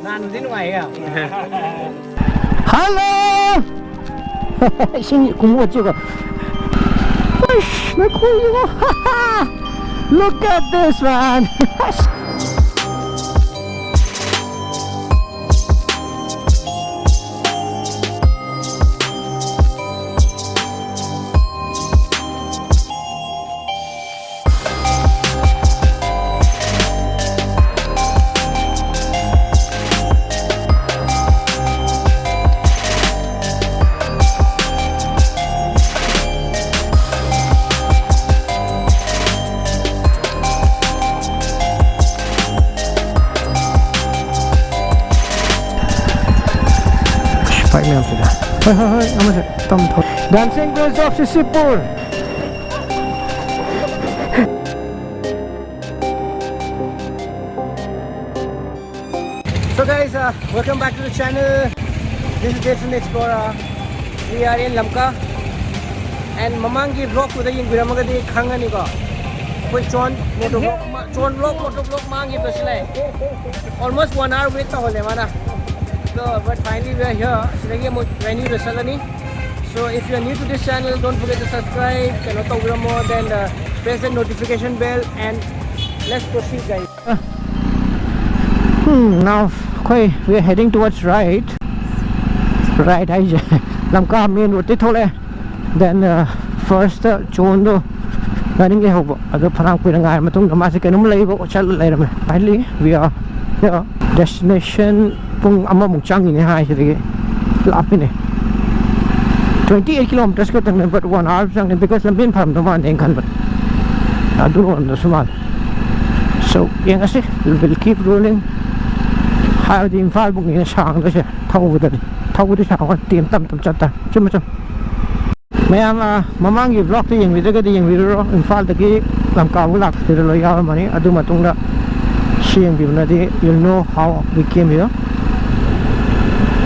ngàn đến ngoài à Hello. Xin cùng một chiếc. Nó cool quá. Look at this man. Dancing Girls of Sisipur. So guys, welcome back to the channel. This is Devson the Explorer. We are in Lamka and mamangi vlog ko dayin biramagadi khangani ko koi chon vlog moto vlog mangi basilai almost 1 hour wait ta hole mana. So but finally we are here. Silagi mo venue basalani. So if you are new to this channel, don't forget to subscribe, then press the notification bell and let's proceed guys. Now we are heading towards right. Right, I Lamka main road thole. Then first chon do ganing le hobo. Ado pharang pirangai matung namase kanum laibo chal lairame. Finally we are here. Destination pung amma mung changi ne hai sige. Lapine. 28 kilometers ko tang but 1 hour sang because lambin pham to man engkan but adu on the sumal. So yang asi will keep rolling. How the infal bung ni sang do se thau de sang tim tam chatta chum mayam mamangi vlog ti yang video ga di yang video infal da ki lamka bulak ti lo ya mani adu matung da siang bi na di you'll know how we came here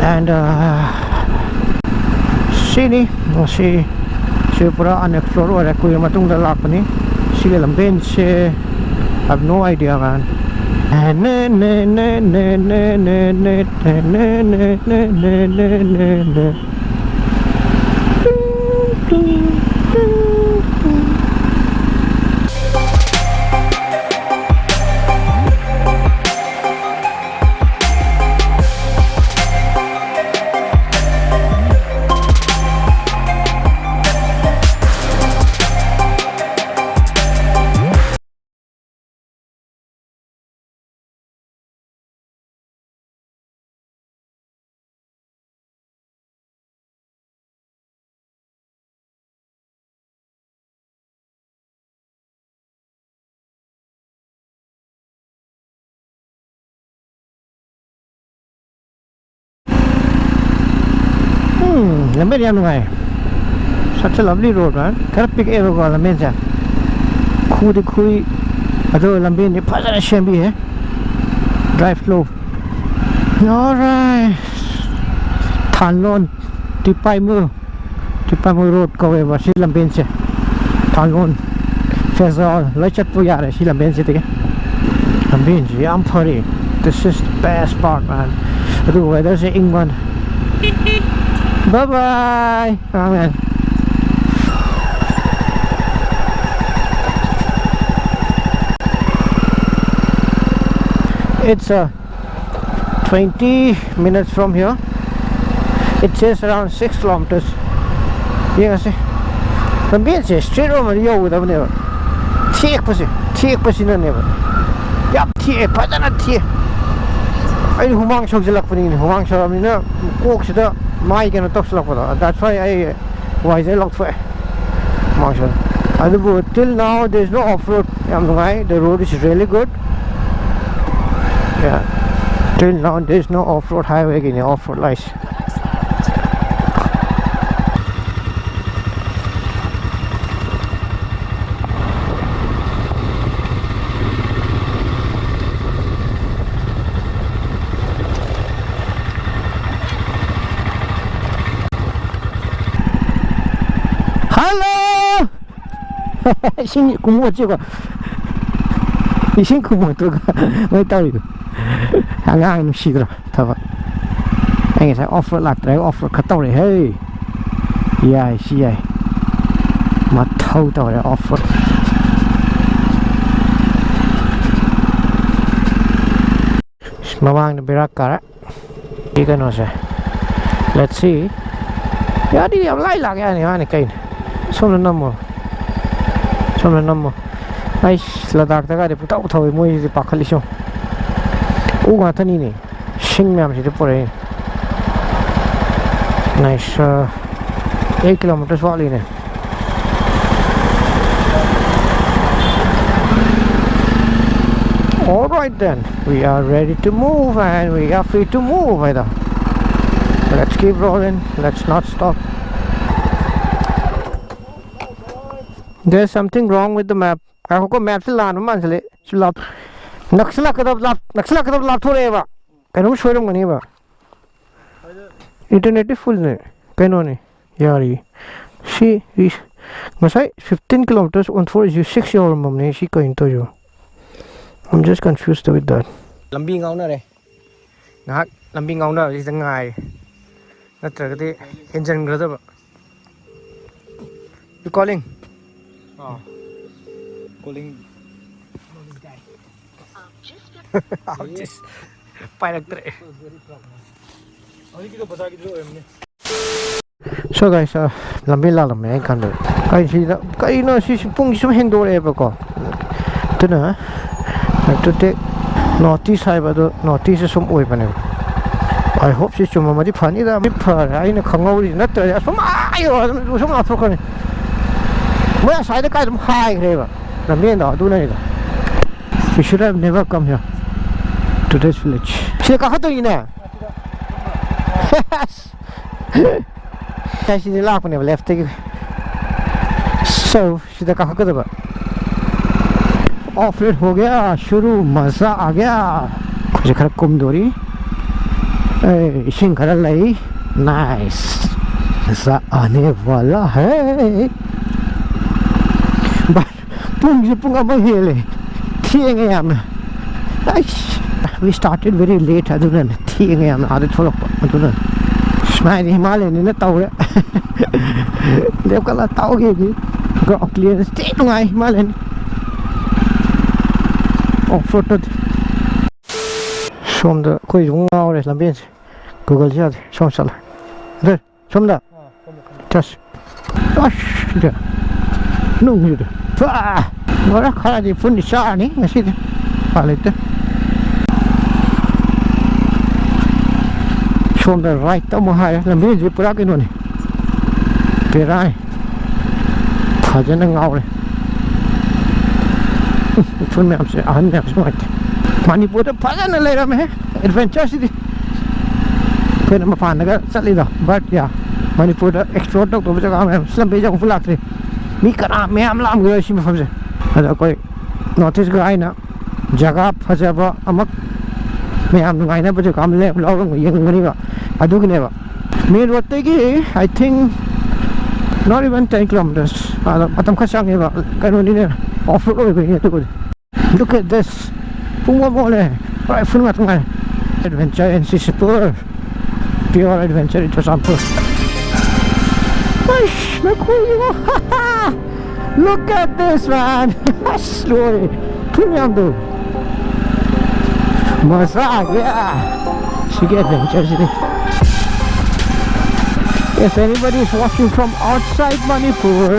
and sini si pura unexplored or ko yung matung dalak ni sila lamben se have no idea man Lamben yan nungai. Such a lovely road, man. Karapik ero ko lamben siya. Kui ado lamben ni pasa na siyembi eh. Drive slow. Alright. Tanlon Tipay mo road ko eh ba si lamben siya. Tanlon Fezal lechat po yare si lamben siya tige. Lamben siya I'm sorry. This is the best part, man. Ado weather sa England. Bye bye. Amen. It's 20 minutes from here. It says around 6 kilometers. You see? From being straight over the road without never. Take pussy no never. Yup, take padana take. I humang shog the luck for in humang shog. I mean, walks the my gonna talk slap. That's why I look for Marshall. Till now there's no off-road. The road is really good. Yeah. Till now there's no off-road highway in the off-road lights. Hello! Xin cũng một chiếc à? Thì xin cũng một tôi mới tao được. Angang nó xì rồi thật vậy anh sẽ offer lạc đấy offer khát tàu này hey yeah xì vậy mà thâu tàu này offer mà mang được berak cả đi cái nó sẽ let's see ya đi làm lại là cái này cái xong lên năm ai là đặc cái để tao thôi mua gì bạc khali xong u mà thân này sinh mềm gì đấy bồi nice 8 kilometers vào đi này alright then we are ready to move and we are free to move either. Let's keep rolling, let's not stop. There's something wrong with the map. I có map sẽ làm nó sẽ lặp Naksala kadab lap thore ba cái nó show đông này ba internet full này cái nó này yari see masai 15 kilometers on for you 6 hour mom ne shi ko into yo I'm just confused with that lambi ngau na re ngak lambi ngau na ji jangai natra gati engine grada ba you calling calling just so guys lambi la lam mai kan kai no si pung sum hen do re ba ko tuna to take notice hai ba do notice sum oi ba ne I hope si chuma ma di phani da mi phar ai na khangau ri na tra sum ai yo sum na thro kan ma sai da kai dum hai re ba lambi no du ne we should have never come here to this village. She ka hato ina. Yes. She left when left. So she का हक दबा of road हो गया शुरू मजा आ गया कुछ खर कुमदोरी इशिंग कर लाई नाइस मजा आने वाला है पुंग पुंगा महेले थिएंगे हम we started very late aduna thienge am ade tholok aduna smile Himalayan ni na taw le kala taw ge gi go clear stay ngai Himalayan off road som da koi jung ngau le lambian google ja som sala de som da just ash ja nung ni de ngora khara di pun di sa ni ngasi de palete from the right tao mo hai là mấy gì pura cái nó này về ra thời gian đang ngầu này phun mèo sẽ ăn mèo xong rồi Manipur đó phá ra này ra mày adventure gì đi cái mà phản cái sát đi rồi but yeah Manipur đó explore đâu tôi cho em xem bây giờ cũng lạc rồi mi cả mẹ em làm người xin phải không là coi notice cái ai nữa jaga phá ba amak mẹ em ngày nay bây giờ काम ले lâu rồi yên người này Adugneva. Main road tegi, I think not even 10 kilometers. Atam khasang eva. Kano ni na off road over here to go. Look at this. Punga mole. Right full mat ngai. Adventure and super. Pure adventure it was ample. Aish, look at this man. Slowly. Premium do. Maza yeah. She get adventure. If anybody is watching from outside Manipur,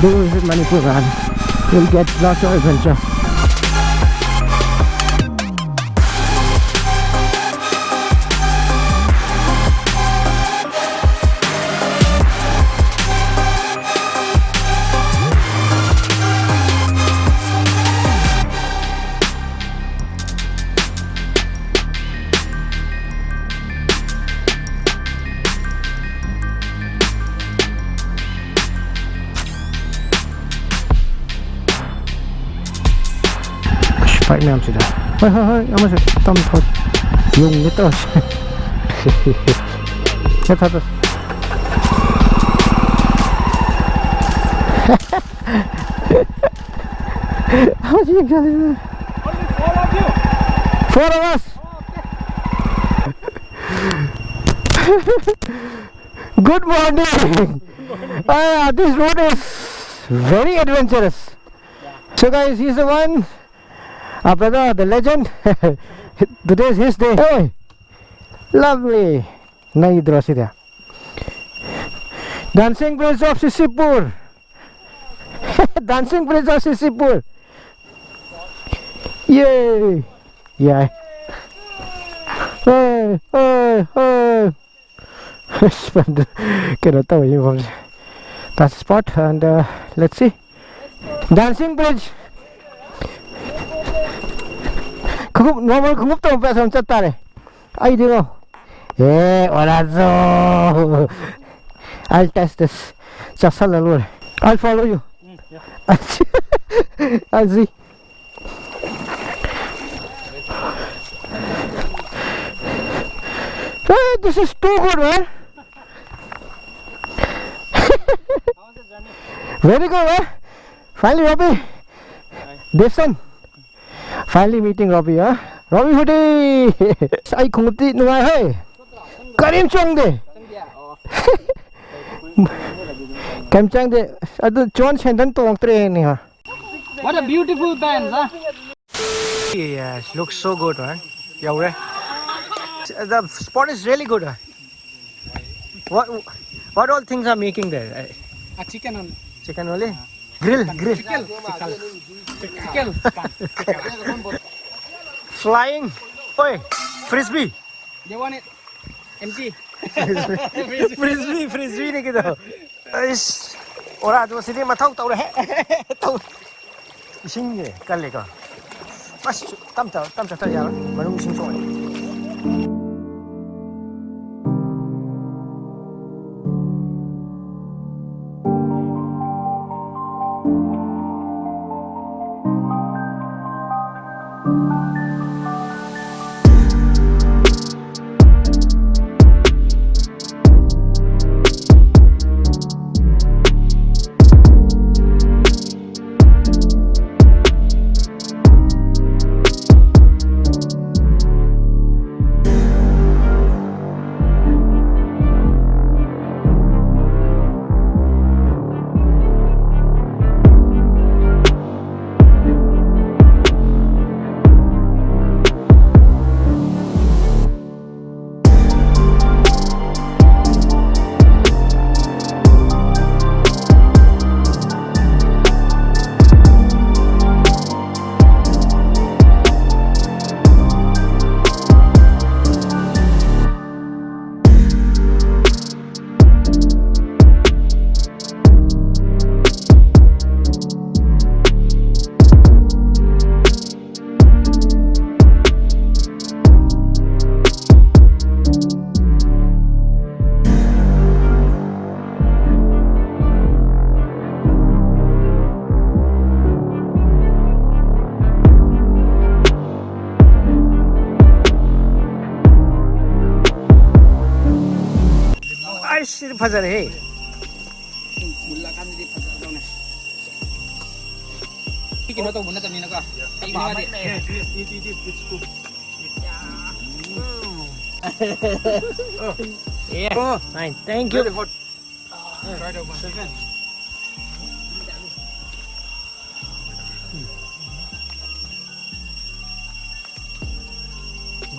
do visit Manipur man. You'll get lots of adventure. Phải mềm gì đó hơi em mới tâm thôi dùng cái tôi hết thật rồi 4 of us. Good morning. This road is very adventurous. So guys, he's the one. Our brother, the legend. Today is his day. Hey, lovely. Nahi drosi there. Dancing Bridge of Sisipur. Dancing Bridge of Sisipur. Yay. Yeah. Hey, hey, hey. Cannot tell you from that spot, and let's see. Dancing Bridge. Normal kumup to pa sam chatta re. Ay dingo. Yeah, orazo. I'll test this. I'll follow you. I'll see. Hey, this is too good, man. Very good, man. Finally, Robbie. Devson. Finally meeting Robbie, huh? Robbie Hoodie. Ay, kung ti nungai hey. Karim chong de. Karim chong de. Adu John Shendan tong tre ni ha. What a beautiful band, huh? Yes, looks so good, man. Yeah, the spot is really good. What all things are making there? Chicken only. Chicken only? Grill. Chicken. Flying. Oi, frisbee. They want it empty. Frisbee ni kito. Is ora do sidi mathau tau re. Tau. Ising ni kan le ka. Mas tam ta ya. Manung sing so. फजर है Mulakan di pasar daw na. Kino to muna tanin ka. Ay ba di. Yeah. Oh, fine. Thank you. Right over.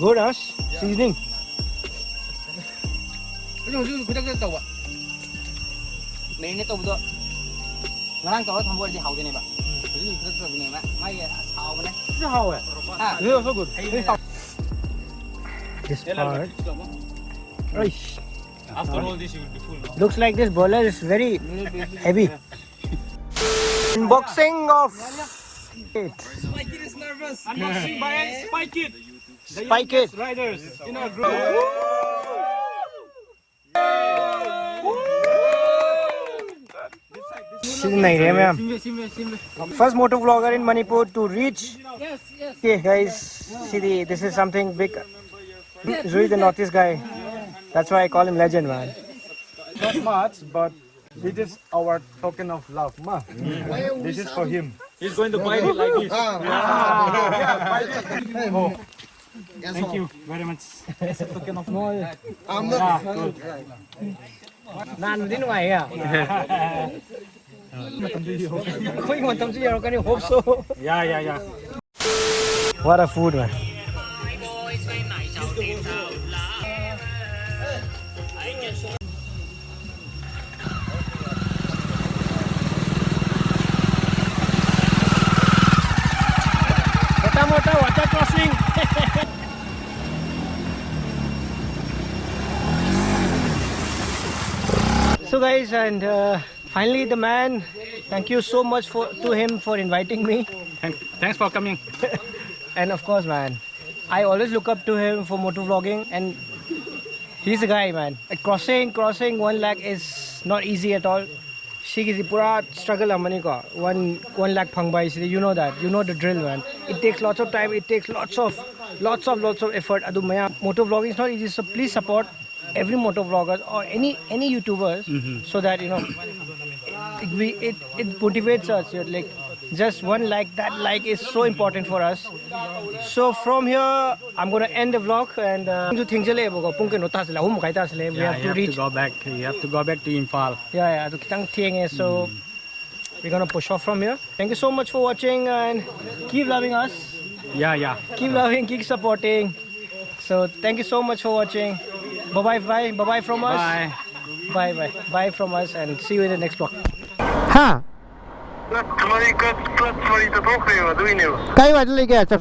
Good, us. Seasoning. Ano yung kudak na tawa? Marinate to buto. Ngarang to thambol di hau de ne ba. Yung kudak to ne ba. Mai hau ba ne? It's how it. Ah, It's so good. This part. Aish. After all this, you will be full. No? Looks like this boiler is very heavy. Unboxing of it. Spike is nervous. Unboxing by Spike It. The Spike It. youngest riders in our group. First motor vlogger in Manipur to reach. Yes. Okay, guys, see this is something big. Zyui the Northeast guy. That's why I call him legend, man. Not much, but it is our token of love, ma. This is for him. He's going to bite it like this. Yeah, bite it. Oh. Thank you very much. It's a token of Small. yeah, good. Nan din ngai ya. Khoi ngon tam chi yaro kani hope so. Yeah. What a food, man. Mota water crossing. So guys, and finally the man. Thank you so much to him for inviting me. Thanks for coming. And of course, man, I always look up to him for motovlogging, and he's the guy, man. Crossing 1 lakh is not easy at all. She is pura struggle amani ko. 1 lakh phang bai, you know that. You know the drill, man. It takes lots of time. It takes lots of effort. Adu maya motovlogging is not easy. So please support every motovloggers or any YouTubers, so that it motivates us. Like just 1 like, that like is so important for us. So from here I'm gonna end the vlog, and we have to reach. Go back. You have to go back to Imphal. So we're gonna push off from here. Thank you so much for watching, and keep loving us. Yeah. Keep loving, keep supporting. So thank you so much for watching. Bye from us. Bye from us, and see you in the next vlog. Ha. Kayo ba dali kaya chap